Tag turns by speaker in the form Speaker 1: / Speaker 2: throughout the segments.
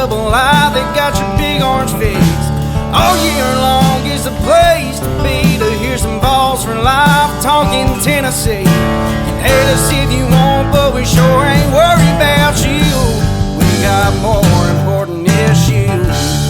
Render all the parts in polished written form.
Speaker 1: double I, they got your big orange face. All year long is the place to be, to hear some Vols for life talking Tennessee. You can hate us if you want, but we sure ain't worried about you. We got more important issues.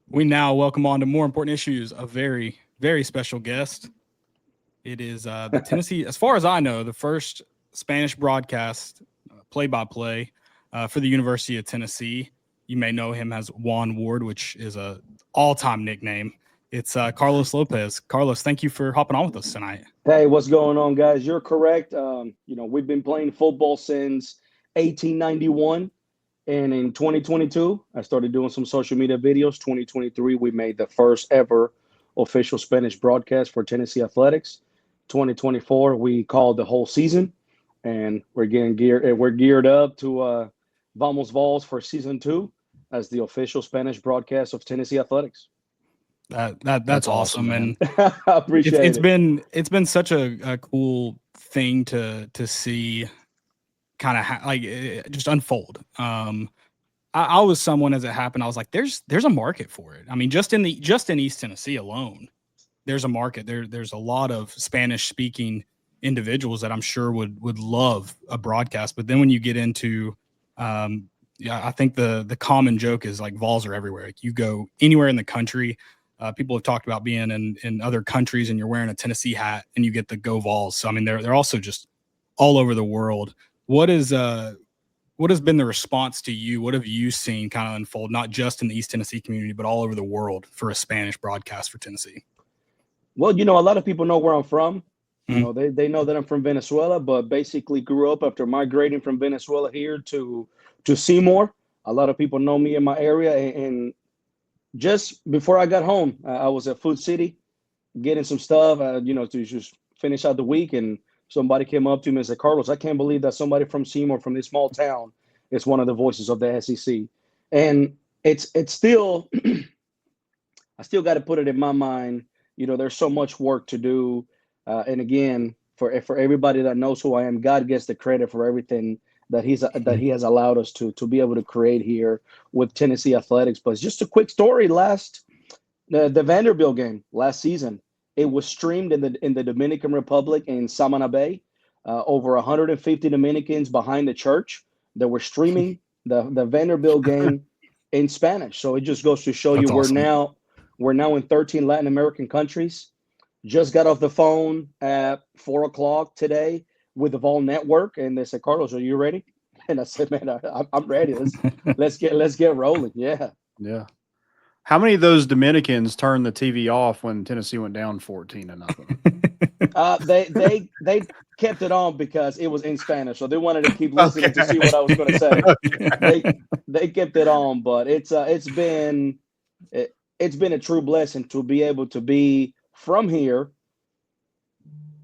Speaker 2: We now welcome on to more important issues a very, very special guest. It is the Tennessee, as far as I know, the first Spanish broadcast play-by-play for the University of Tennessee. You may know him as Juan Ward, which is a all-time nickname. It's Carlos Lopez. Carlos, thank you for hopping on with us tonight.
Speaker 3: Hey, what's going on, guys? You're correct. We've been playing football since 1891. And in 2022, I started doing some social media videos. 2023, we made the first ever official Spanish broadcast for Tennessee Athletics. 2024, we called the whole season, and we're geared up to Vols for season 2 as the official Spanish broadcast of Tennessee Athletics.
Speaker 2: That's awesome, and
Speaker 3: I appreciate it.
Speaker 2: It's been such a cool thing to see. Kind of just unfold. I was someone as it happened. I was like, there's a market for it. I mean, just in East Tennessee alone, there's a market. There's a lot of Spanish speaking individuals that I'm sure would love a broadcast. But then when you get into, I think the common joke is like Vols are everywhere. Like you go anywhere in the country. People have talked about being in other countries and you're wearing a Tennessee hat and you get the Go Vols. So I mean, they're also just all over the world. What has been the response to you? What have you seen kind of unfold, not just in the East Tennessee community, but all over the world for a Spanish broadcast for Tennessee?
Speaker 3: Well, a lot of people know where I'm from. Mm-hmm. They know that I'm from Venezuela, but basically grew up after migrating from Venezuela here to Seymour. A lot of people know me in my area. And just before I got home, I was at Food City getting some stuff, to just finish out the week. And somebody came up to me and said, Carlos, I can't believe that somebody from Seymour, from this small town, is one of the voices of the SEC. And it's still, I still got to put it in my mind, there's so much work to do. And again, for everybody that knows who I am, God gets the credit for everything that he has allowed us to be able to create here with Tennessee Athletics. But just a quick story, the Vanderbilt game last season, it was streamed in the Dominican Republic in Samana Bay. Over 150 Dominicans behind the church that were streaming the Vanderbilt game in Spanish. So it just goes to show
Speaker 2: That's
Speaker 3: you
Speaker 2: awesome.
Speaker 3: we're now in 13 Latin American countries. Just got off the phone at 4:00 today with the Vol Network, and they said, Carlos, are you ready? And I said, man, I'm ready. Let's get rolling. Yeah.
Speaker 4: Yeah. How many of those Dominicans turned the TV off when Tennessee went down 14-0?
Speaker 3: They kept it on because it was in Spanish, so they wanted to keep listening to see what I was going to say. They kept it on, but it's been a true blessing to be able to be from here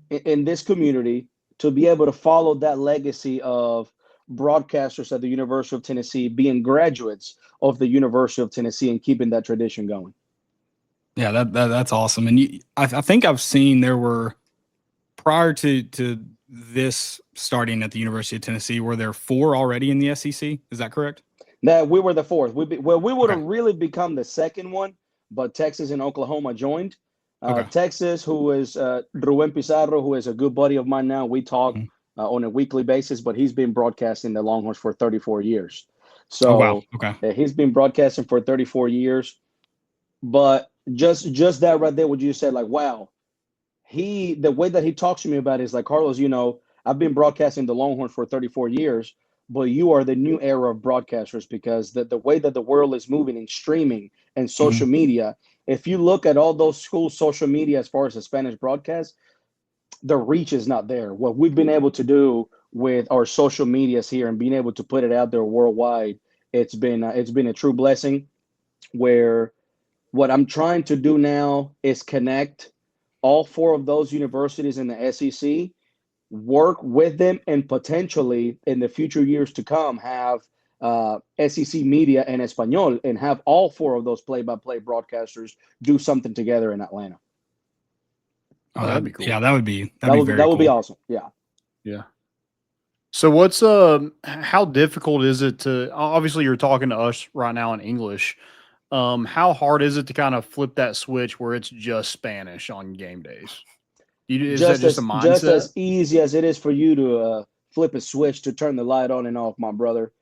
Speaker 3: in this community, to be able to follow that legacy of broadcasters at the University of Tennessee being graduates of the University of Tennessee and keeping that tradition going.
Speaker 2: Yeah, that's awesome. And I think I've seen there were, prior to this starting at the University of Tennessee, were there 4 already in the SEC? Is that correct?
Speaker 3: That we were the 4th. We would have really become the 2nd one, but Texas and Oklahoma joined. Texas, who is Ruben Pizarro, who is a good buddy of mine now. We talk on a weekly basis, but he's been broadcasting the Longhorns for 34 years. So he's been broadcasting for 34 years. But just that right there, what you said, like, wow, the way that he talks to me about it is like, Carlos, I've been broadcasting the Longhorns for 34 years, but you are the new era of broadcasters, because the way that the world is moving in streaming and social media, if you look at all those schools' social media as far as the Spanish broadcast, the reach is not there. What we've been able to do with our social medias here and being able to put it out there worldwide, it's been a true blessing. Where what I'm trying to do now is connect all 4 of those universities in the SEC work with them, and potentially in the future years to come have SEC media and Espanol, and have all four of those play-by-play broadcasters do something together in Atlanta.
Speaker 2: Oh,
Speaker 4: that'd be cool.
Speaker 2: Yeah, that'd be
Speaker 3: That
Speaker 2: very
Speaker 3: would
Speaker 2: cool.
Speaker 3: be awesome. Yeah.
Speaker 4: Yeah. So what's how difficult is it to, obviously you're talking to us right now in English. How hard is it to kind of flip that switch where it's just Spanish on game days? Is that just a mindset?
Speaker 3: Just as easy as it is for you to flip a switch to turn the light on and off, my brother.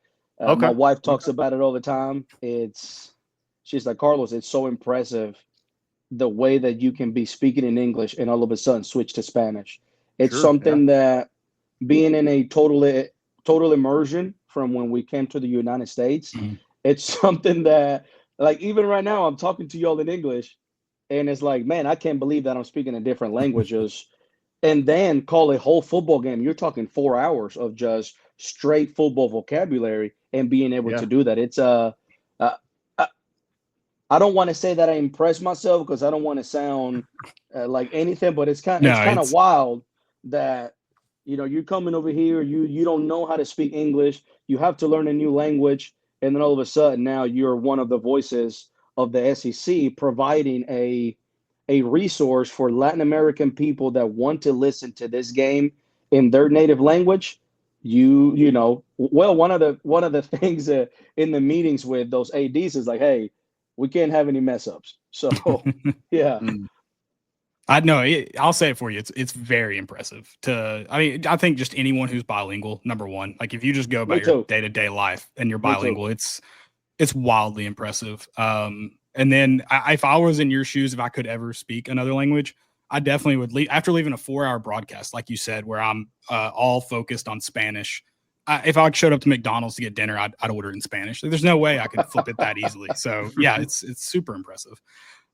Speaker 4: Okay.
Speaker 3: My wife talks about it all the time. She's like, Carlos, it's so impressive the way that you can be speaking in English and all of a sudden switch to Spanish. It's
Speaker 4: Sure,
Speaker 3: something that, being in a total immersion from when we came to the United States, it's something that, like, even right now I'm talking to y'all in English, and it's like, man, I can't believe that I'm speaking in different languages. And then call a whole football game. You're talking 4 hours of just straight football vocabulary and being able to do that. It's I don't want to say that I impressed myself, because I don't want to sound like anything, but it's kind of wild that, you know, you're coming over here, you don't know how to speak English, you have to learn a new language, and then all of a sudden now you're one of the voices of the SEC, providing a resource for Latin American people that want to listen to this game in their native language. You know, well, one of the things in the meetings with those ADs is like, hey, we can't have any mess ups. So yeah.
Speaker 2: I know. I'll say it for you. It's very impressive. I think just anyone who's bilingual, number one, like if you just go about your day-to-day life and you're bilingual, it's wildly impressive. And then if I was in your shoes, if I could ever speak another language, I definitely would leave after leaving a 4-hour broadcast, like you said, where I'm all focused on Spanish. If I showed up to McDonald's to get dinner, I'd order it in Spanish. There's no way I could flip it that easily. So yeah, it's super impressive.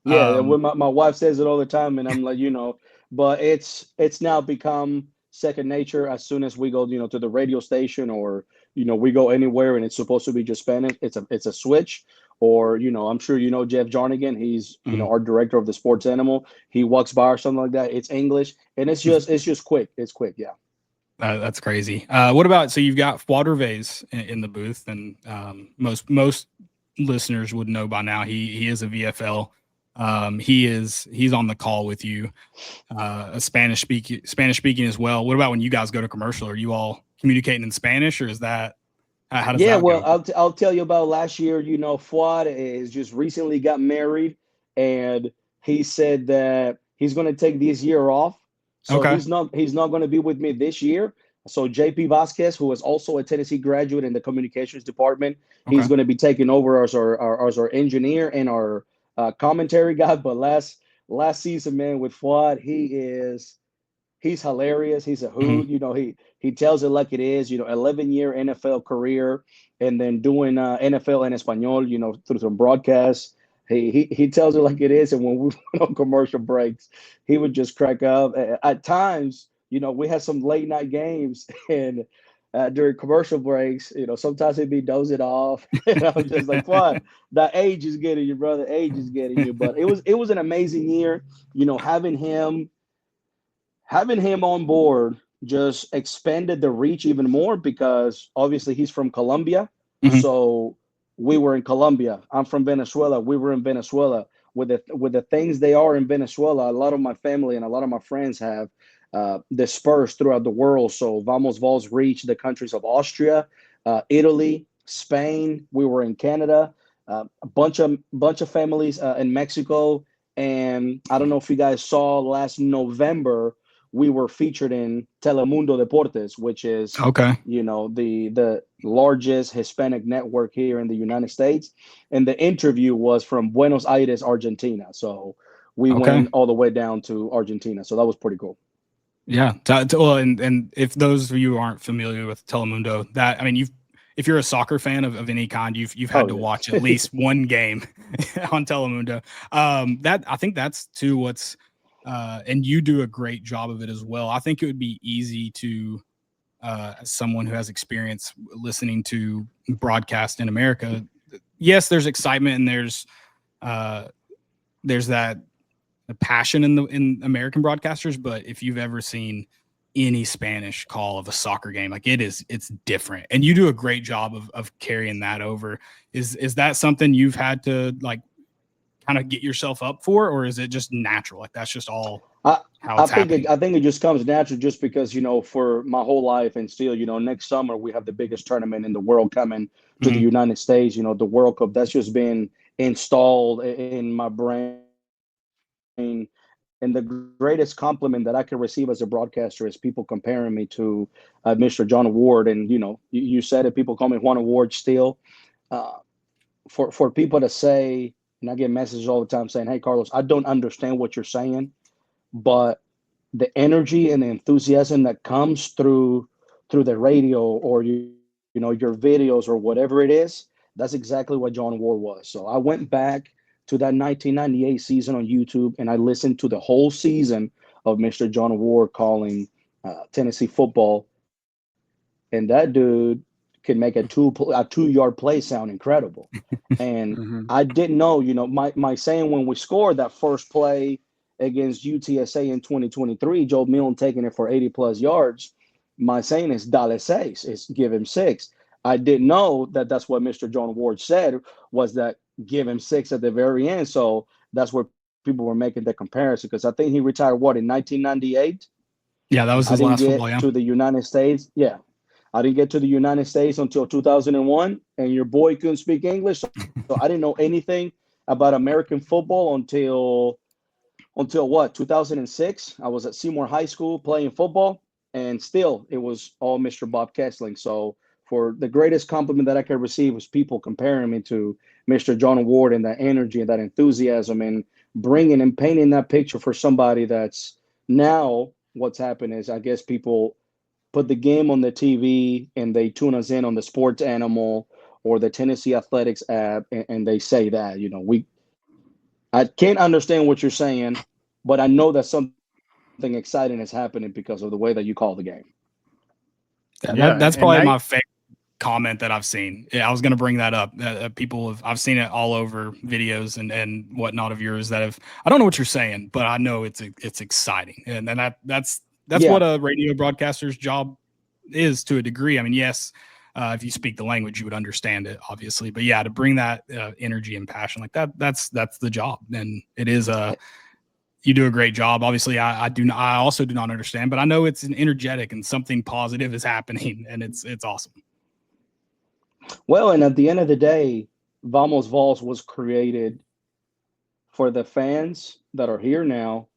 Speaker 3: Yeah, when my wife says it all the time, and I'm like, you know, but it's now become second nature. As soon as we go, you know, to the radio station, or, you know, we go anywhere and it's supposed to be just Spanish, it's a switch. Or, you know, I'm sure you know Jeff Jarnigan. He's you know, our director of the Sports Animal. He walks by or something like that, it's English, and it's just quick. It's quick. Yeah.
Speaker 2: That's crazy. What about, so you've got Fuad Vez in the booth, and most listeners would know by now he is a VFL. He's on the call with you, a Spanish speaking as well. What about when you guys go to commercial? Are you all communicating in Spanish, or is that how does that
Speaker 3: well
Speaker 2: go?
Speaker 3: I'll tell you about last year. You know, Fuad is just recently got married, and he said that he's going to take this year off. So he's not going to be with me this year. So JP Vasquez, who is also a Tennessee graduate in the communications department, he's going to be taking over as our engineer and our commentary guy. But last season, man, with Fuad, he's hilarious. He's a hoot. You know, he tells it like it is. You know, 11-year NFL career, and then doing NFL en Español, you know, through some broadcasts. He tells it like it is. And when we went on commercial breaks, he would just crack up. At times, you know, we had some late night games, and during commercial breaks, you know, sometimes he'd be dozing off. And I was just like, "What? The age is getting you, brother. Age is getting you." But it was an amazing year. You know, having him on board just expanded the reach even more, because obviously he's from Colombia. So we were in Colombia. I'm from Venezuela. We were in Venezuela. With the things they are in Venezuela, a lot of my family and a lot of my friends have dispersed throughout the world. So Vamos Vols reached the countries of Austria, Italy, Spain. We were in Canada, a bunch of families in Mexico. And I don't know if you guys saw last November, we were featured in Telemundo Deportes, which is, you know, the largest Hispanic network here in the United States. And the interview was from Buenos Aires, Argentina. So we went all the way down to Argentina. So that was pretty cool.
Speaker 2: Yeah. Well, and if those of you who aren't familiar with Telemundo, that, I mean, if you're a soccer fan of any kind, you've had to watch at least one game on Telemundo. That, I think that's too what's, and you do a great job of it as well. I think it would be easy to, as someone who has experience listening to broadcast in America, yes, there's excitement and there's that passion in American broadcasters. But if you've ever seen any Spanish call of a soccer game. Like it's different. And you do a great job of carrying that over. Is that something you've had to like kind of get yourself up for, or is it just natural? Like that's just all how it's happening?
Speaker 3: I think it just comes natural just because, for my whole life and still, next summer we have the biggest tournament in the world coming to the United States, the World Cup. That's just been installed in my brain. And the greatest compliment that I can receive as a broadcaster is people comparing me to Mr. John Ward. And, you said it, people call me Juan Ward still. For people to say, and I get messages all the time saying, hey, Carlos, I don't understand what you're saying, but the energy and the enthusiasm that comes through the radio or your videos or whatever it is, that's exactly what John Ward was. So I went back to that 1998 season on YouTube and I listened to the whole season of Mr. John Ward calling Tennessee football, and that dude could make a 2-yard play sound incredible. And I didn't know, my saying when we scored that first play against UTSA in 2023, Joe Milne taking it for 80 plus yards, my saying is dale seis, is give him 6. I didn't know that that's what Mr. John Ward said, was that give him 6 at the very end. So that's where people were making the comparison, because I think he retired in 1998.
Speaker 2: Yeah, that was his last football. Yeah,
Speaker 3: to the United States. Yeah, I didn't get to the United States until 2001, and your boy couldn't speak English, so I didn't know anything about American football until what, 2006. I was at Seymour High School playing football, and still it was all Mr. Bob Kessling. So for the greatest compliment that I could receive was people comparing me to Mr. John Ward, and that energy and that enthusiasm and bringing and painting that picture for somebody that's now what's happened is, I guess people put the game on the TV and they tune us in on the Sports Animal or the Tennessee Athletics app, and they say that, I can't understand what you're saying, but I know that something exciting is happening because of the way that you call the game.
Speaker 2: That's probably my favorite comment that I've seen. Yeah, I was going to bring that up. I've seen it all over videos and whatnot of yours that have, I don't know what you're saying, but I know it's exciting. And that's what a radio broadcaster's job is to a degree. I mean, yes, if you speak the language, you would understand it, obviously. But yeah, to bring that energy and passion like that's the job. And it is you do a great job. Obviously, I also do not understand, but I know it's an energetic and something positive is happening, and it's awesome.
Speaker 3: Well, and at the end of the day, Vamos Vols was created for the fans that are here now,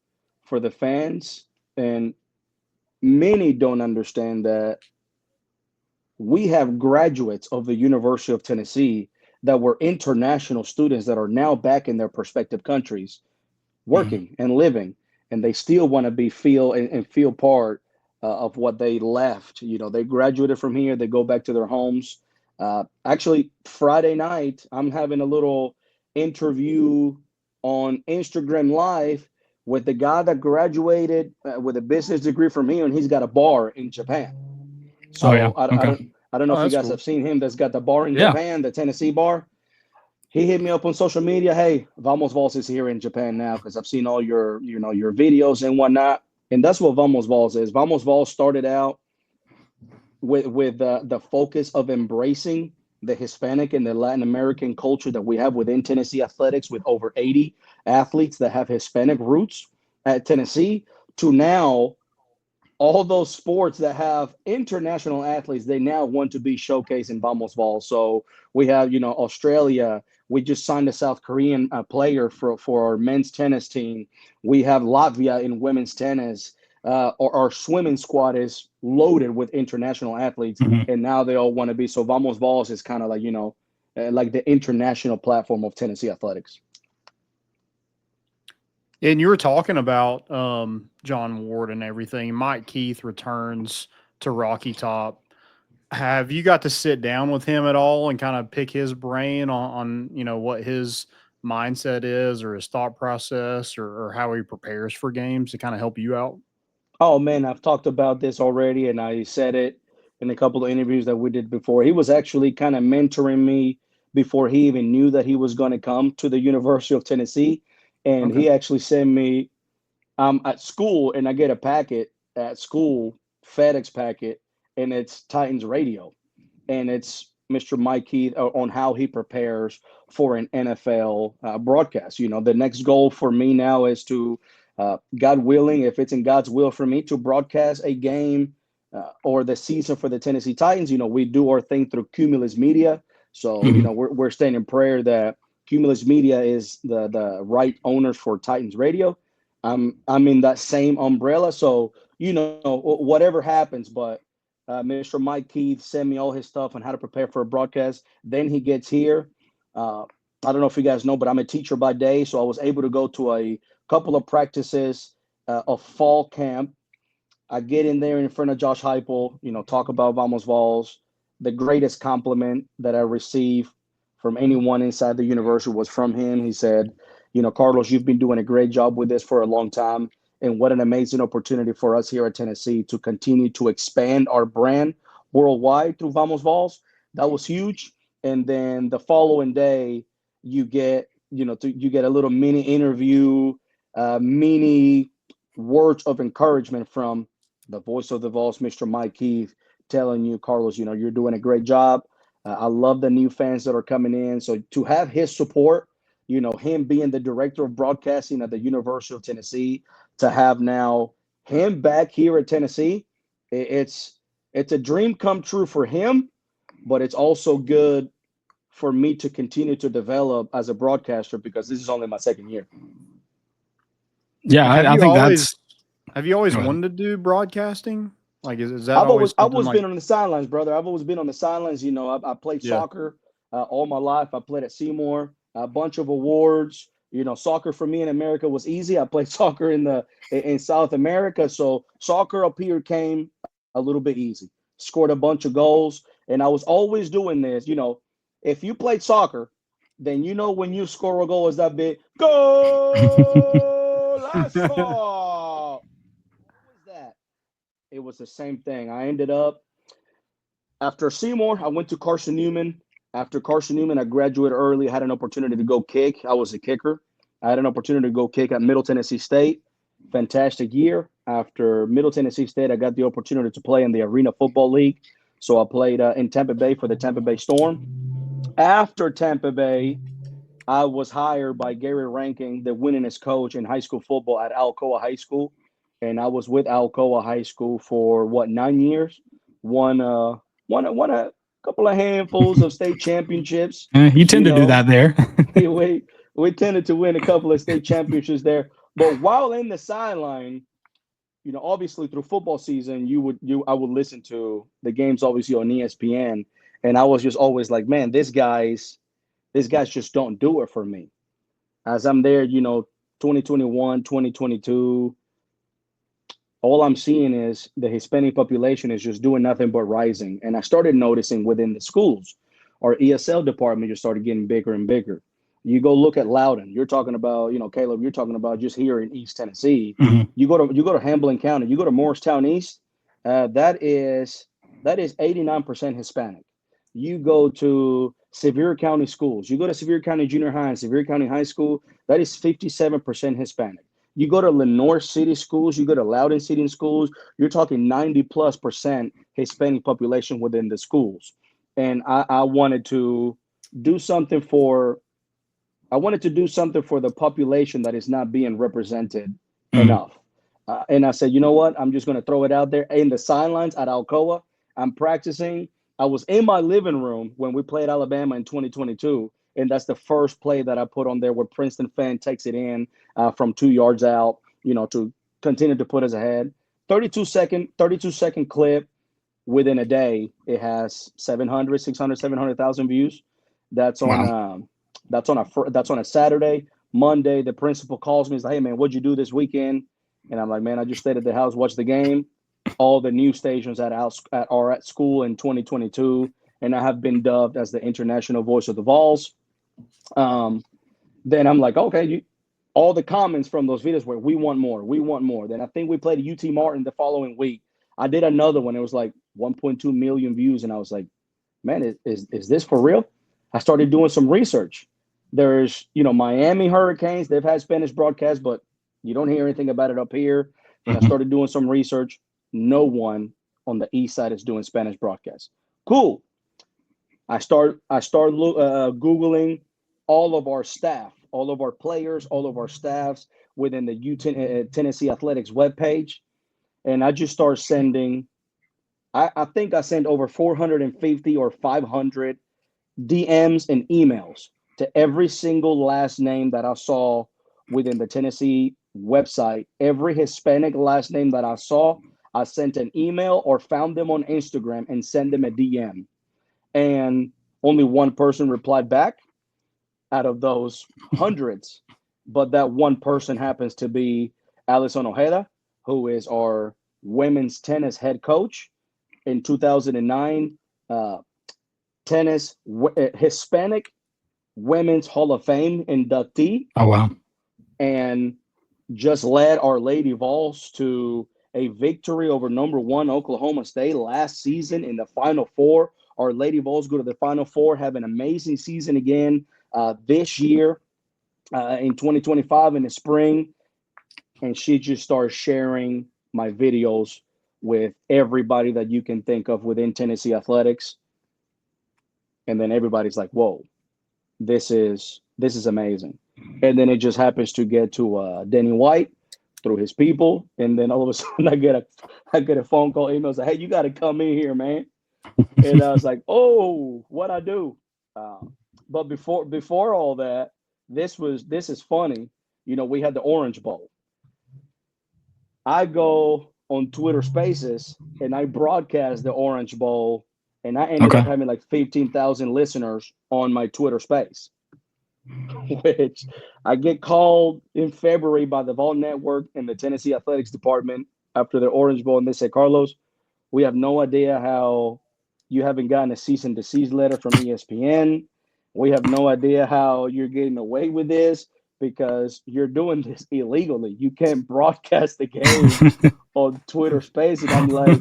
Speaker 3: for the fans, and many don't understand that we have graduates of the University of Tennessee that were international students that are now back in their prospective countries working and living, and they still want to feel part of what they left. They graduated from here, they go back to their homes. Actually, Friday night, I'm having a little interview on Instagram Live with the guy that graduated with a business degree from here, and he's got a bar in Japan. So I don't know if you guys have seen him. That's got the bar in Japan, the Tennessee bar. He hit me up on social media. Hey, Vamos Vols is here in Japan now because I've seen all your videos and whatnot. And that's what Vamos Vols is. Vamos Vols started out with the focus of embracing the Hispanic and the Latin American culture that we have within Tennessee athletics, with over 80 athletes that have Hispanic roots at Tennessee, to now all those sports that have international athletes, they now want to be showcased in Vamos Vols. So we have, Australia. We just signed a South Korean player for our men's tennis team. We have Latvia in women's tennis. Our swimming squad is loaded with international athletes, and now they all want to be. So Vamos Vols is kind of like, like the international platform of Tennessee athletics.
Speaker 4: And you were talking about John Ward and everything. Mike Keith returns to Rocky Top. Have you got to sit down with him at all and kind of pick his brain on what his mindset is, or his thought process, or how he prepares for games to kind of help you out?
Speaker 3: Oh, man, I've talked about this already, and I said it in a couple of interviews that we did before. He was actually kind of mentoring me before he even knew that he was going to come to the University of Tennessee. And he actually sent me, I'm at school, and I get a packet at school FedEx packet, and it's Titans radio, and it's Mr. Mike Keith on how he prepares for an NFL broadcast. The next goal for me now is to, God willing, if it's in God's will for me to broadcast a game or the season for the Tennessee Titans. We do our thing through Cumulus Media. So, we're staying in prayer that Cumulus Media is the right owners for Titans Radio. I'm in that same umbrella. So, whatever happens, but Mr. Mike Keith sent me all his stuff on how to prepare for a broadcast. Then he gets here. I don't know if you guys know, but I'm a teacher by day. So I was able to go to a couple of practices of fall camp. I get in there in front of Josh Heupel, talk about Vamos Vols. The greatest compliment that I received from anyone inside the university was from him. He said, Carlos, you've been doing a great job with this for a long time. And what an amazing opportunity for us here at Tennessee to continue to expand our brand worldwide through Vamos Vols. That was huge. And then the following day, you get a little mini interview, mini words of encouragement from the voice of the Vols, Mr. Mike Keith, telling you, Carlos, you're doing a great job. I love the new fans that are coming in. So to have his support, him being the director of broadcasting at the University of Tennessee, to have now him back here at Tennessee, it's a dream come true for him, but it's also good for me to continue to develop as a broadcaster because this is only my second year.
Speaker 2: Yeah, I think that's.
Speaker 4: Have you always wanted to do broadcasting? Like, is that
Speaker 3: I've always
Speaker 4: like...
Speaker 3: been on the sidelines, brother. I've always been on the sidelines. I played soccer all my life. I played at Seymour, a bunch of awards. Soccer for me in America was easy. I played soccer in South America, so soccer up here came a little bit easy. Scored a bunch of goals, and I was always doing this. If you played soccer, then when you score a goal is that big. Goal! Let's go! What was that? It was the same thing. I ended up after Seymour. I went to Carson Newman. After Carson Newman, I graduated early. I had an opportunity to go kick. I was a kicker. I had an opportunity to go kick at Middle Tennessee State. Fantastic year. After Middle Tennessee State, I got the opportunity to play in the Arena Football League. So I played in Tampa Bay for the Tampa Bay Storm. After Tampa Bay, I was hired by Gary Rankin, the winningest coach in high school football at Alcoa High School. And I was with Alcoa High School for 9 years. Won a couple of handfuls of state championships.
Speaker 2: You tend to do that there.
Speaker 3: we tended to win a couple of state championships there. But while in the sideline, obviously through football season, I would listen to the games obviously on ESPN, and I was just always like, man, these guys just don't do it for me. As I'm there, 2021, 2022. All I'm seeing is the Hispanic population is just doing nothing but rising. And I started noticing within the schools, our ESL department just started getting bigger and bigger. You go look at Loudoun. You're talking about, Caleb, you're talking about just here in East Tennessee.
Speaker 2: Mm-hmm.
Speaker 3: You go to Hamblin County. You go to Morristown East. That is 89% Hispanic. You go to Sevier County schools. You go to Sevier County Junior High and Sevier County High School. That is 57% Hispanic. You go to Lenoir City schools, you go to Loudoun City schools, you're talking 90+% Hispanic population within the schools. And I wanted to do something for the population that is not being represented enough. And I said, you know what? I'm just going to throw it out there. In the sidelines at Alcoa, I'm practicing. I was in my living room when we played Alabama in 2022. And that's the first play that I put on there where Princeton fan takes it in from 2 yards out, to continue to put us ahead. 32 second clip. Within a day, it has 700,000 views. That's on a Saturday. Monday, the principal calls me. He's like, hey, man, what'd you do this weekend? And I'm like, man, I just stayed at the house, watched the game. All the news stations are at school in 2022. And I have been dubbed as the international voice of the Vols. Then I'm like, okay, all the comments from those videos were, we want more. Then I think we played UT Martin the following week. I did another one. It was like 1.2 million views. And I was like, man, is this for real? I started doing some research. There's, Miami Hurricanes. They've had Spanish broadcasts, but you don't hear anything about it up here. And I started doing some research. No one on the east side is doing Spanish broadcasts. Cool. I start Googling all of our staff, all of our players, all of our staffs within the Tennessee Athletics webpage. And I just start sending, I think I sent over 450 or 500 DMs and emails to every single last name that I saw within the Tennessee website. Every Hispanic last name that I saw, I sent an email or found them on Instagram and sent them a DM. And only one person replied back out of those hundreds. But that one person happens to be Alison Ojeda, who is our women's tennis head coach. In 2009, tennis Hispanic Women's Hall of Fame inductee.
Speaker 2: Oh, wow.
Speaker 3: And just led our Lady Vols to a victory over #1 Oklahoma State last season in the Final Four. Our Lady Vols go to the Final Four, have an amazing season again this year in 2025 in the spring. And she just started sharing my videos with everybody that you can think of within Tennessee Athletics. And then everybody's like, whoa, this is amazing. And then it just happens to get to Danny White through his people. And then all of a sudden I get a phone call, email, say, hey, you got to come in here, man. And I was like, oh, what I do? But before all that, this is funny. You know, we had the Orange Bowl. I go on Twitter Spaces and I broadcast the Orange Bowl, and I ended up having like 15,000 listeners on my Twitter Space, which I get called in February by the Vol Network and the Tennessee Athletics Department after the Orange Bowl, and they say, Carlos, we have no idea how you haven't gotten a cease and desist letter from ESPN. We have no idea how you're getting away with this because you're doing this illegally. You can't broadcast the game on Twitter Space. And I'm like,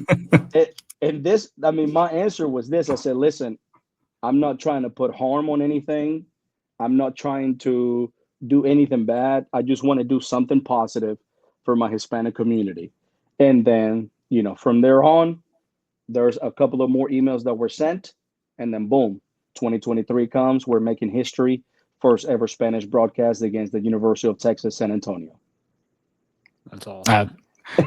Speaker 3: my answer was this. I said, listen, I'm not trying to put harm on anything. I'm not trying to do anything bad. I just want to do something positive for my Hispanic community. And then, you know, from there on, there's a couple of more emails that were sent, and then boom, 2023 comes. We're making history. First ever Spanish broadcast against the University of Texas, San Antonio.
Speaker 4: That's awesome.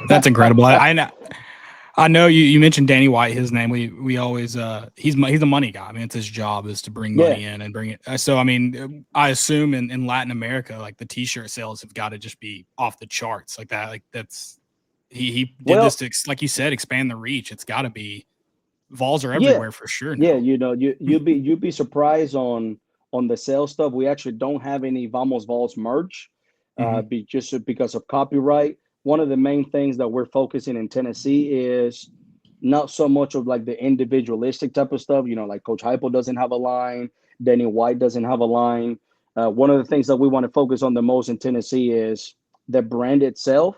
Speaker 2: That's incredible. I know you mentioned Danny White, his name. We always he's a money guy. I mean, it's his job is to bring money in and bring it. So I mean, I assume in Latin America, like the T-shirt sales have got to just be off the charts like that. Like that's he did this to, like you said, expand the reach. It's got to be. Vols are everywhere for sure now.
Speaker 3: Yeah, you know, you'd be surprised on the sales stuff. We actually don't have any Vamos Vols merch, just because of copyright. One of the main things that we're focusing in Tennessee is not so much of like the individualistic type of stuff. You know, like Coach Heupel doesn't have a line, Danny White doesn't have a line. One of the things that we want to focus on the most in Tennessee is the brand itself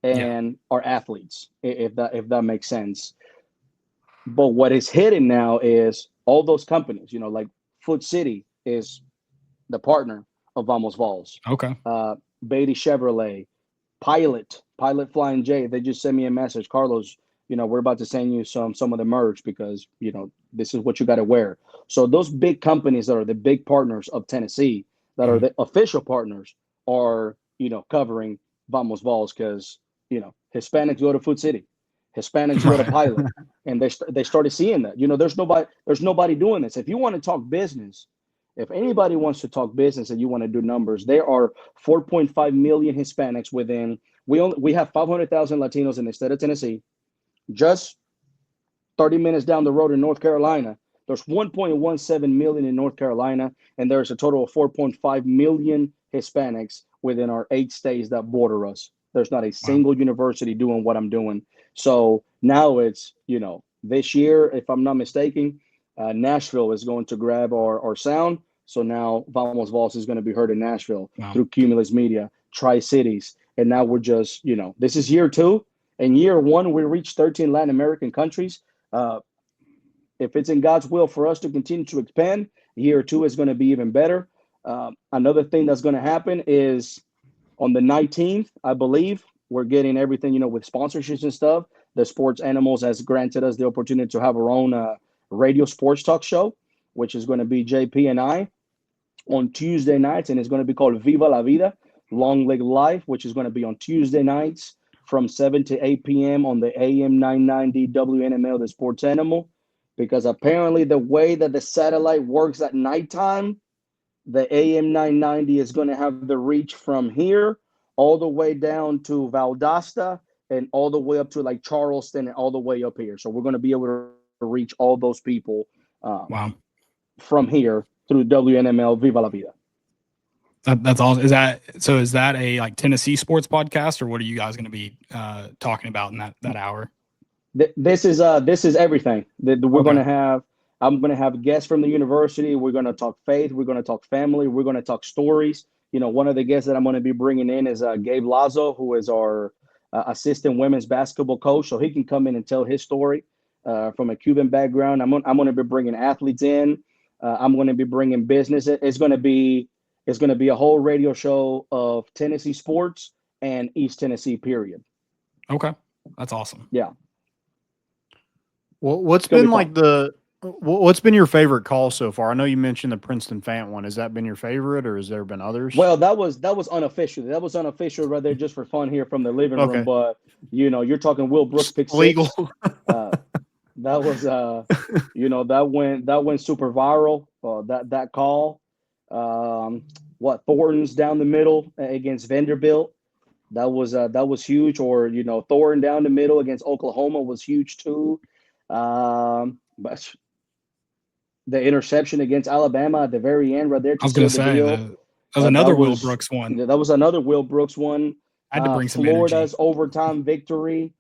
Speaker 3: and our athletes, if that makes sense. But what is hidden now is all those companies, you know, like Foot City is the partner of Vamos Vols.
Speaker 2: Okay.
Speaker 3: Beatty Chevrolet, Pilot Flying J. They just sent me a message, Carlos, you know, we're about to send you some of the merch because, you know, this is what you got to wear. So those big companies that are the big partners of Tennessee, that are the official partners, are, you know, covering Vamos Vols because, you know, Hispanics go to Foot City. Hispanics go to Pilot, and they started seeing that. You know, there's nobody doing this. If you want to talk business, if anybody wants to talk business and you want to do numbers, there are 4.5 million Hispanics within. We have 500,000 Latinos in the state of Tennessee. Just 30 minutes down the road in North Carolina, there's 1.17 million in North Carolina, and there's a total of 4.5 million Hispanics within our 8 states that border us. There's not a single university doing what I'm doing. So now it's, you know, this year, if I'm not mistaken, Nashville is going to grab our sound. So now Vamos Vols is going to be heard in Nashville through Cumulus Media, Tri-Cities. And now we're just, you know, this is year 2. In year 1, we reached 13 Latin American countries. If it's in God's will for us to continue to expand, year 2 is going to be even better. Another thing that's going to happen is on the 19th, I believe, we're getting everything, you know, with sponsorships and stuff. the Sports Animals has granted us the opportunity to have our own radio sports talk show, which is going to be JP and I on Tuesday nights, and it's going to be called Viva la Vida, Long Leg Life, which is going to be on Tuesday nights from 7 to 8 p.m. on the AM 990 WNML, the Sports Animal, because apparently the way that the satellite works at nighttime, the AM 990 is going to have the reach from here all the way down to Valdosta and all the way up to like Charleston and all the way up here. So we're going to be able to reach all those people
Speaker 2: Wow.
Speaker 3: from here through WNML Viva la Vida.
Speaker 2: That's awesome. Is that a like Tennessee sports podcast, or what are you guys going to be talking about in that hour?
Speaker 3: This is everything. We're
Speaker 2: Okay.
Speaker 3: going to have. I'm going to have guests from the university. We're going to talk faith. We're going to talk family. We're going to talk stories. You know, one of the guests that I'm going to be bringing in is Gabe Lazo, who is our assistant women's basketball coach. So he can come in and tell his story from a Cuban background. I'm going to be bringing athletes in. I'm going to be bringing business. It's going to be a whole radio show of Tennessee sports and East Tennessee, period.
Speaker 2: Okay. That's awesome.
Speaker 3: Yeah.
Speaker 4: Well, what's been your favorite call so far? I know you mentioned the Princeton Fant one. Has that been your favorite, or has there been others?
Speaker 3: Well, that was unofficial. That was unofficial right there, just for fun here from the living room. But you know, you're talking Will Brooks pick
Speaker 4: legal.
Speaker 3: Six. That was that went super viral. That call. Thornton's down the middle against Vanderbilt. That was huge. Or Thornton down the middle against Oklahoma was huge too. But the interception against Alabama at the very end, right there.
Speaker 2: I was going to say that was another Will Brooks one.
Speaker 3: That was another Will Brooks one.
Speaker 2: I had to bring some
Speaker 3: Florida's
Speaker 2: energy.
Speaker 3: overtime victory.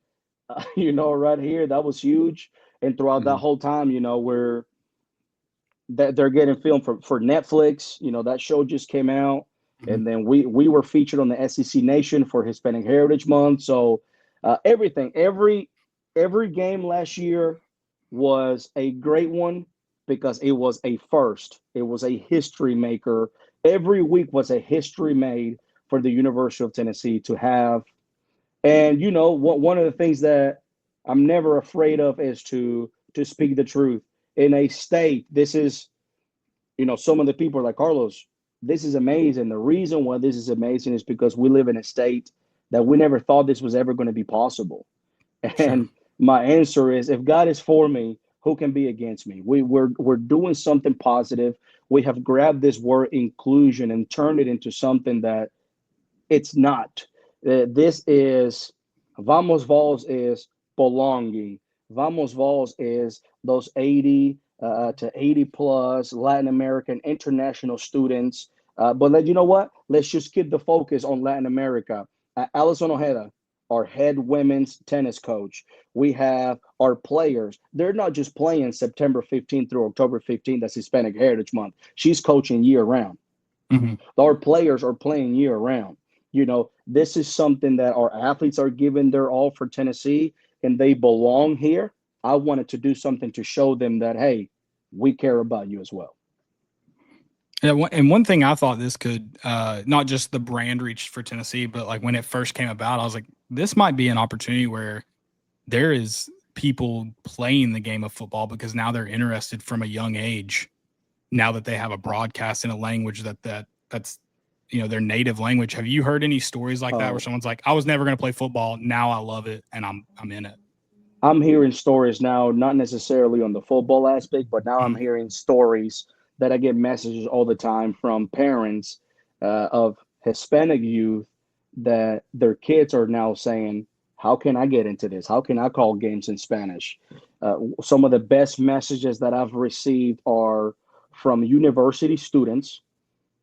Speaker 3: Right here, that was huge. And throughout that whole time, they're getting filmed for Netflix. That show just came out, and then we were featured on the SEC Nation for Hispanic Heritage Month. So everything, every game last year was a great one because it was a first. It was a history maker. Every week was a history made for the University of Tennessee to have. And one of the things that I'm never afraid of is to speak the truth. In a state, this is, some of the people are like, Carlos, this is amazing. The reason why this is amazing is because we live in a state that we never thought this was ever going to be possible. And my answer is, if God is for me, who can be against me? We're doing something positive. We have grabbed this word inclusion and turned it into something that it's not. This is Vamos Vols is belonging. Vamos Vols is those 80 to 80 plus Latin American international students. But you know what? Let's just keep the focus on Latin America. Alison Ojeda, our head women's tennis coach. We have our players. They're not just playing September 15th through October 15th. That's Hispanic Heritage Month. She's coaching year round. Mm-hmm. Our players are playing year round. This is something that our athletes are giving their all for Tennessee, and they belong here. I wanted to do something to show them that, hey, we care about you as well.
Speaker 2: Yeah, and one thing I thought this could, not just the brand reach for Tennessee, but like when it first came about, I was like, this might be an opportunity where there is people playing the game of football because now they're interested from a young age. Now that they have a broadcast in a language that's their native language. Have you heard any stories like that where someone's like, I was never going to play football, now I love it and I'm in it?
Speaker 3: I'm hearing stories now, not necessarily on the football aspect, but now I'm hearing stories that I get messages all the time from parents of Hispanic youth that their kids are now saying, how can I get into this? How can I call games in Spanish? Some of the best messages that I've received are from university students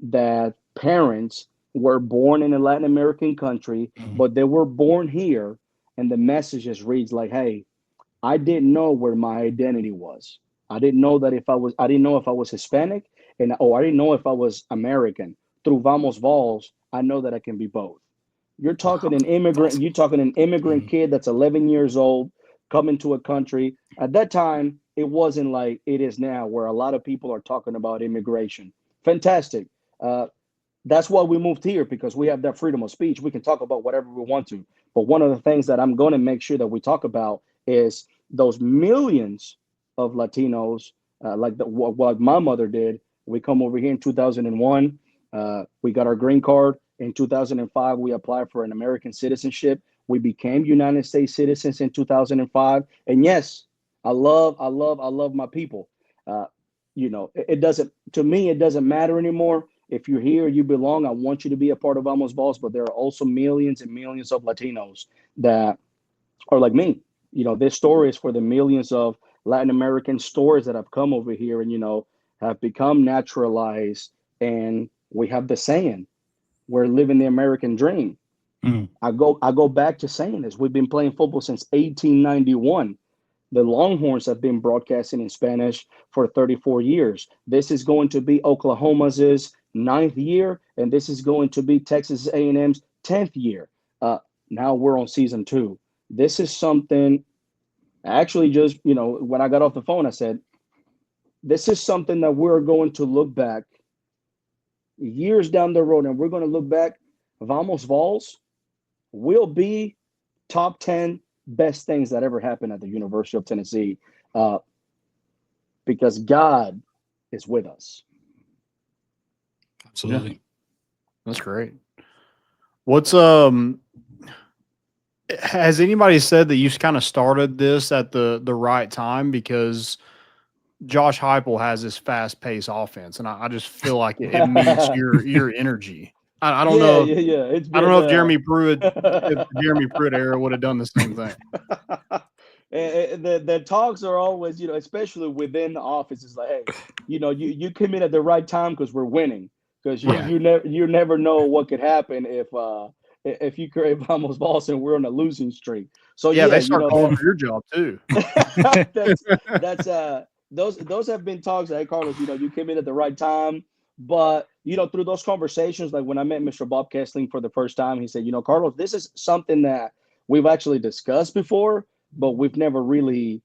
Speaker 3: that parents were born in a Latin American country, but they were born here. And the messages reads like, hey, I didn't know where my identity was. I didn't know that I didn't know if I was Hispanic I didn't know if I was American. Through Vamos Vols, I know that I can be both. You're talking an immigrant, you're talking an immigrant kid that's 11 years old coming to a country. At that time, it wasn't like it is now where a lot of people are talking about immigration. Fantastic. That's why we moved here, because we have that freedom of speech. We can talk about whatever we want to. But one of the things that I'm going to make sure that we talk about is those millions of Latinos, what my mother did. We come over here in 2001. We got our green card. In 2005, we applied for an American citizenship. We became United States citizens in 2005. And yes, I love my people. It doesn't, to me, it doesn't matter anymore. If you're here, you belong. I want you to be a part of Vols, but there are also millions and millions of Latinos that are like me. This story is for the millions of Latin American stories that have come over here and, have become naturalized. And we have the saying, we're living the American dream.
Speaker 2: Mm.
Speaker 3: I go back to saying this. We've been playing football since 1891. The Longhorns have been broadcasting in Spanish for 34 years. This is going to be Oklahoma's 9th year, and this is going to be Texas A&M's 10th year. Now we're on season 2. This is something, actually, just, when I got off the phone, I said, this is something that we're going to look back years down the road, and we're going to look back. Vols will be top 10 best things that ever happened at the University of Tennessee, because God is with us.
Speaker 2: Absolutely.
Speaker 4: Yeah. That's great. What's has anybody said that you kind of started this at the right time? Because Josh Heupel has this fast paced offense, and I just feel like it meets your energy. I don't know.
Speaker 3: Yeah.
Speaker 4: I don't know if Jeremy Pruitt, if the Jeremy Pruitt era would have done the same thing.
Speaker 3: The talks are always, especially within the office, it's like, hey, you come in at the right time because we're winning. Because you never know what could happen if you create Vols and we're on a losing streak. So
Speaker 4: they start calling for your job too.
Speaker 3: that's those have been talks. Hey, Carlos, you came in at the right time. But, through those conversations, like when I met Mr. Bob Kessling for the first time, he said, Carlos, this is something that we've actually discussed before, but we've never really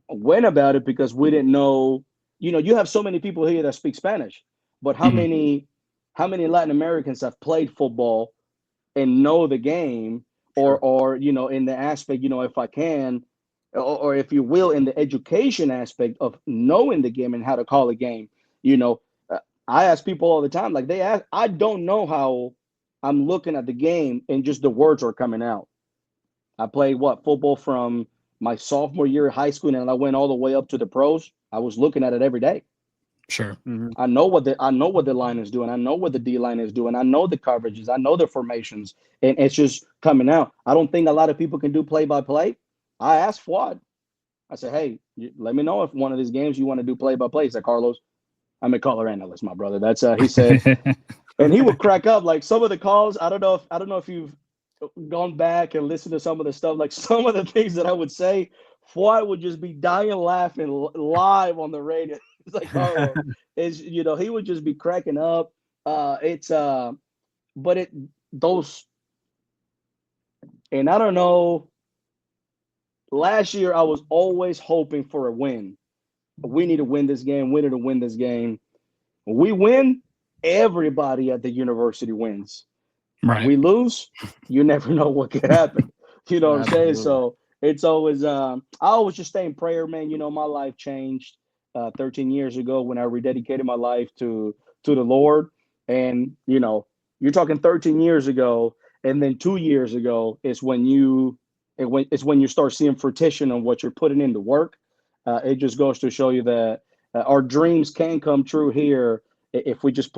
Speaker 3: went about it because we didn't know, you have so many people here that speak Spanish, but how many Latin Americans have played football and know the game, or in the aspect, if I can, or if you will, in the education aspect of knowing the game and how to call a game, I ask people all the time, like they ask, I don't know how I'm looking at the game and just the words are coming out. I played football from my sophomore year of high school, and I went all the way up to the pros. I was looking at it every day.
Speaker 2: Sure.
Speaker 4: Mm-hmm.
Speaker 3: I know what the line is doing. I know what the D line is doing. I know the coverages. I know the formations, and it's just coming out. I don't think a lot of people can do play by play. I asked Fuad. I said, hey, let me know if one of these games you want to do play by play. He said, Carlos, I'm a color analyst, my brother. That's he said, and he would crack up like some of the calls. I don't know if you've gone back and listened to some of the stuff, like some of the things that I would say. Fuad would just be dying laughing live on the radio. It's like, Carlos, he would just be cracking up. Those, and I don't know. Last year, I was always hoping for a win. We need to win this game. We need to win this game. When we win, everybody at the university wins.
Speaker 2: Right.
Speaker 3: We lose, you never know what could happen. You know what I'm saying? So it's always, I always just stay in prayer, man. My life changed 13 years ago when I rededicated my life to the Lord. And, you're talking 13 years ago, and then 2 years ago is when you start seeing fruition on what you're putting into work. It just goes to show you that our dreams can come true here if we just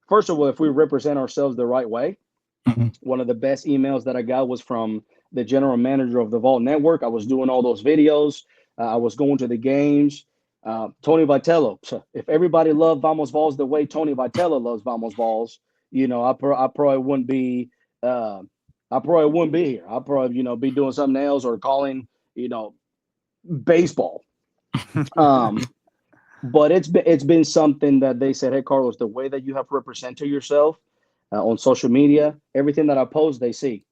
Speaker 3: first of all, if we represent ourselves the right way.
Speaker 2: Mm-hmm.
Speaker 3: One of the best emails that I got was from the general manager of the Vol Network. I was doing all those videos. I was going to the games. Tony Vitello. If everybody loved Vols the way Tony Vitello loves Vols, I probably wouldn't be. I probably wouldn't be here. I'll probably, be doing something else or calling, baseball. But it's been something that they said, hey, Carlos, the way that you have represented yourself on social media, everything that I post, they see.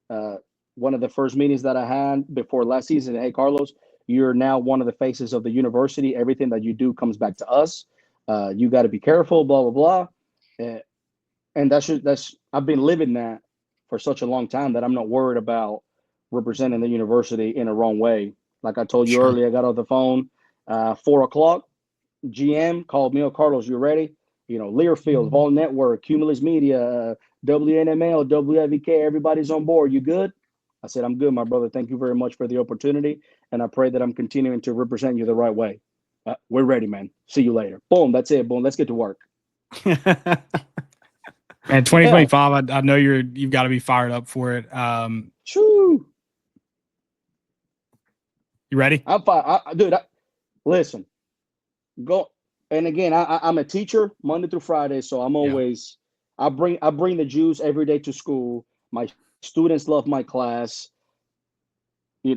Speaker 3: One of the first meetings that I had before last season, hey, Carlos, you're now one of the faces of the university. Everything that you do comes back to us. You got to be careful, blah, blah, blah. And that's I've been living that for such a long time that I'm not worried about representing the university in a wrong way. Like I told you earlier, I got off the phone, 4:00. GM called me, Carlos, you ready? Learfield, Vol Network, Cumulus Media, WNML, WFVK, everybody's on board. You good? I said, I'm good, my brother. Thank you very much for the opportunity. And I pray that I'm continuing to represent you the right way. We're ready, man. See you later. Boom. That's it. Boom. Let's get to work.
Speaker 2: And 2025, I know you've got to be fired up for it.
Speaker 3: Shoo.
Speaker 2: You ready?
Speaker 3: I'm fine. Dude, listen. Go. And again, I'm a teacher Monday through Friday, so I'm always I bring the Jews every day to school. My students love my class.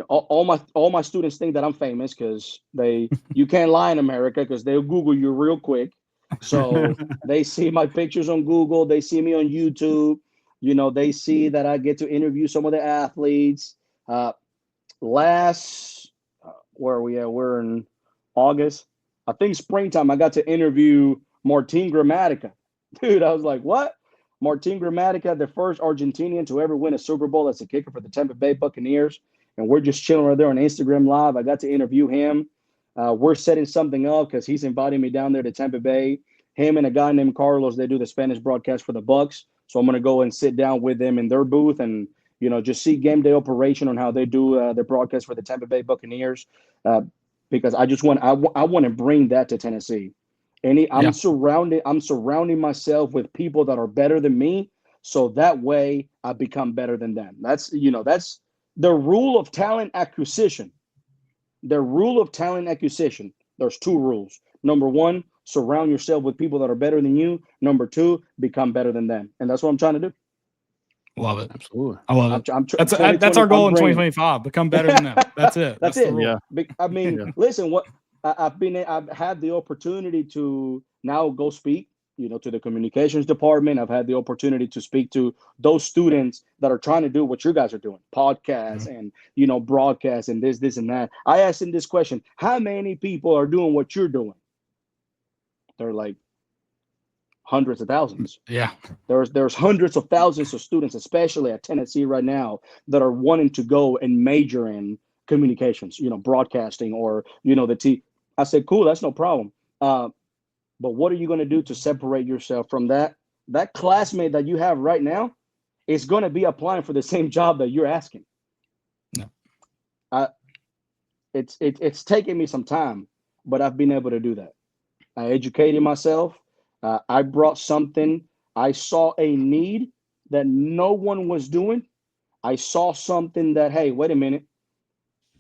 Speaker 3: All my students think that I'm famous because you can't lie in America because they'll Google you real quick. So they see my pictures on Google, they see me on YouTube. They see that I get to interview some of the athletes. Where are we at? We're in August. I think springtime, I got to interview Martin Gramatica. Dude, I was like, what? Martin Gramatica, the first Argentinian to ever win a Super Bowl as a kicker for the Tampa Bay Buccaneers. And we're just chilling right there on Instagram Live. I got to interview him. We're setting something up because he's inviting me down there to Tampa Bay. Him and a guy named Carlos, they do the Spanish broadcast for the Bucs. So I'm going to go and sit down with them in their booth and, just see game day operation on how they do the broadcast for the Tampa Bay Buccaneers. Because I want to bring that to Tennessee. I'm surrounding myself with people that are better than me. So that way I become better than them. That's the rule of talent acquisition. The rule of talent acquisition. There's two rules. Number one, surround yourself with people that are better than you. Number two, become better than them. And that's what I'm trying to do.
Speaker 2: Love it.
Speaker 4: Absolutely.
Speaker 2: I love it. That's our goal in 2025. Become better than them. That's it.
Speaker 3: That's it.
Speaker 2: Yeah.
Speaker 3: I mean, listen, I've had the opportunity to now go speak, to the communications department. I've had the opportunity to speak to those students that are trying to do what you guys are doing, podcasts and, broadcasts and this and that. I asked them this question: how many people are doing what you're doing? They're like hundreds of thousands.
Speaker 2: Yeah.
Speaker 3: There's hundreds of thousands of students, especially at Tennessee right now, that are wanting to go and major in communications, broadcasting or, I said, cool, that's no problem. But what are you going to do to separate yourself from that classmate that you have right now is going to be applying for the same job that you're asking? No. It's taken me some time, but I've been able to do that. I educated myself. I brought something. I saw a need that no one was doing. I saw something that, hey, wait a minute,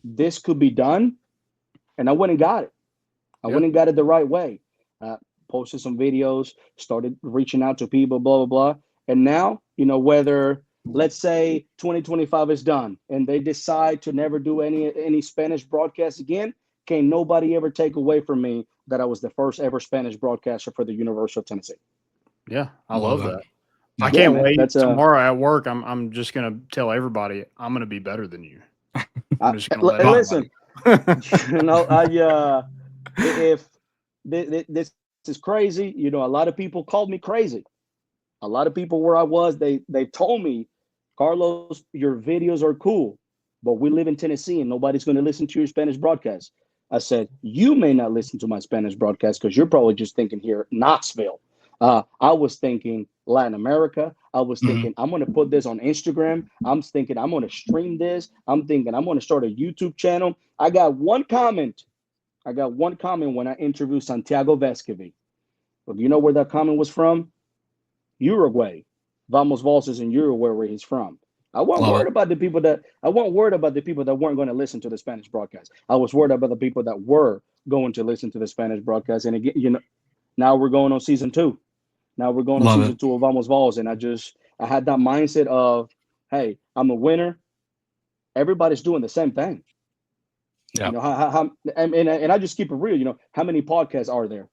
Speaker 3: this could be done. And I went and got it. I went and got it the right way. Posted some videos, started reaching out to people, blah, blah, blah. And now, whether, let's say 2025 is done and they decide to never do any Spanish broadcast again, can't nobody ever take away from me that I was the first ever Spanish broadcaster for the University of Tennessee.
Speaker 4: Yeah, I love that. I can't wait. Tomorrow at work, I'm just going to tell everybody I'm going to be better than you. I'm just going to let
Speaker 3: listen. If this is crazy, a lot of people called me crazy. A lot of people where I was, they told me, Carlos, your videos are cool, but we live in Tennessee and nobody's going to listen to your Spanish broadcast. I said, you may not listen to my Spanish broadcast because you're probably just thinking here, Knoxville. I was thinking Latin America. I was thinking, I'm going to put this on Instagram. I'm thinking I'm going to stream this. I'm thinking I'm going to start a YouTube channel. I got one comment when I interviewed Santiago Vescovi. But you know where that comment was from? Uruguay. Vols is in Uruguay, where he's from. I wasn't worried about the people that weren't going to listen to the Spanish broadcast. I was worried about the people that were going to listen to the Spanish broadcast. And again, now we're going on season 2. Now we're going on season 2 of Vols, and I had that mindset of, hey, I'm a winner. Everybody's doing the same thing. Yeah. And I just keep it real. How many podcasts are there?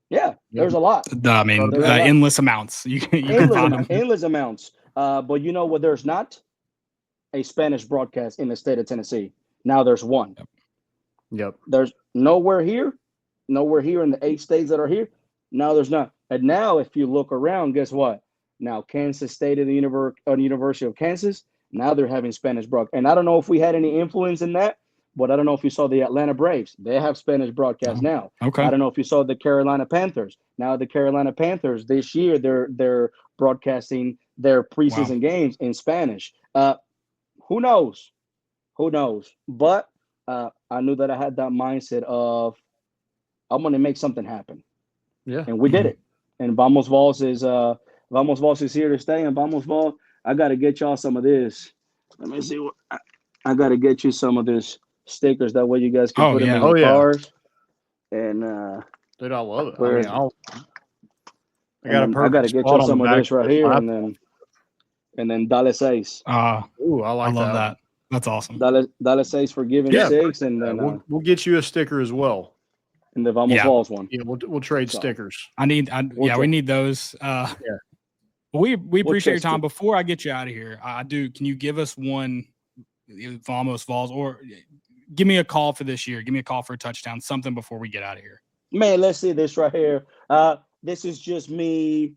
Speaker 3: Yeah, there's a lot.
Speaker 2: I mean, endless amounts. You can find them.
Speaker 3: Endless amounts. But you know what? There's not a Spanish broadcast in the state of Tennessee. Now there's one.
Speaker 4: Yep.
Speaker 3: There's nowhere here in the 8 states that are here. Now there's not. And now if you look around, guess what? Now Kansas State and the University of Kansas, now they're having Spanish broadcast. And I don't know if we had any influence in that, but I don't know if you saw the Atlanta Braves. They have Spanish broadcast now.
Speaker 2: Okay.
Speaker 3: I don't know if you saw the Carolina Panthers. Now the Carolina Panthers this year they're broadcasting their preseason games in Spanish. Who knows? Who knows? But I knew that I had that mindset of I'm going to make something happen.
Speaker 4: Yeah.
Speaker 3: And we did it. And Vamos Vols is here to stay. And Vamos Vols, I got to get y'all some of this. Let me see what I got to get you some of this stickers. That way you guys can put them in your cars. And
Speaker 4: dude, I love it.
Speaker 3: I got to get you some of this right here, and then Dale Seis.
Speaker 4: Ooh, I love
Speaker 2: that. That's awesome.
Speaker 3: Dale Seis for giving 6, and then
Speaker 4: we'll get you a sticker as well.
Speaker 3: And the Vamos Vols one.
Speaker 4: Yeah, we'll trade stickers.
Speaker 2: We need those. We appreciate your time. Before I get you out of here, can you give us one Vamos Vols, or give me a call for this year? Give me a call for a touchdown, something before we get out of here.
Speaker 3: Man, let's see this right here. This is just me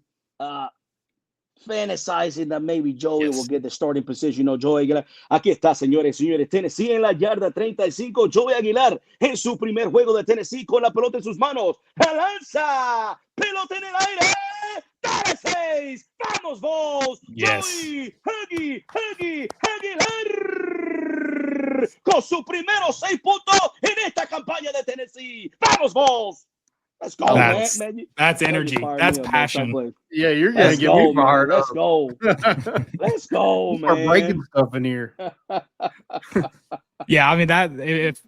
Speaker 3: fantasizing that maybe Joey will get the starting position. You know, Joey Aguilar. Aquí está, señores y señores. Tennessee en la yarda 35. Joey Aguilar en su primer juego de Tennessee con la pelota en sus manos. Lanza. Pelota en el aire. Dale 6. Vamos, Vols. Joey Aguilar. Con sus primeros 6 puntos en esta campaña de Tennessee. Vamos, Vols. Let's go, man.
Speaker 2: That's energy. That's passion.
Speaker 4: Yeah, you're going to get me fired up.
Speaker 3: Let's go. Let's go, man.
Speaker 4: We're breaking stuff in here.
Speaker 2: Yeah, I mean,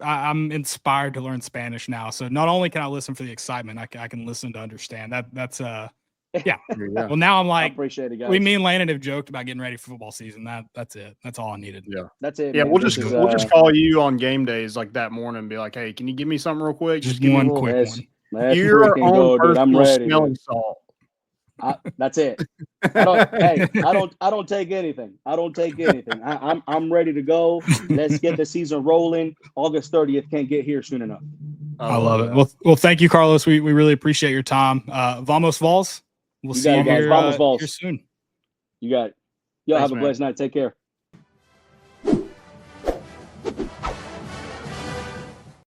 Speaker 2: I'm inspired to learn Spanish now. So not only can I listen for the excitement, I can listen to understand. That's yeah. Well, now I'm like,
Speaker 3: I appreciate it, guys.
Speaker 2: Me and Landon have joked about getting ready for football season. That's it. That's all I needed.
Speaker 4: Yeah,
Speaker 3: that's it.
Speaker 4: Yeah,
Speaker 3: man.
Speaker 4: we'll just call you on game days like that morning and be like, hey, can you give me something real quick?
Speaker 2: Just give one quick one.
Speaker 4: You're on
Speaker 3: dude. I'm ready.
Speaker 4: Smelling salt.
Speaker 3: That's it. I don't take anything. I'm ready to go. Let's get the season rolling. August 30th can't get here soon enough.
Speaker 2: I love it. Well, thank you, Carlos. We really appreciate your time. Vamos Vols. We'll see you here soon.
Speaker 3: You got it. Y'all have a blessed night. Take care.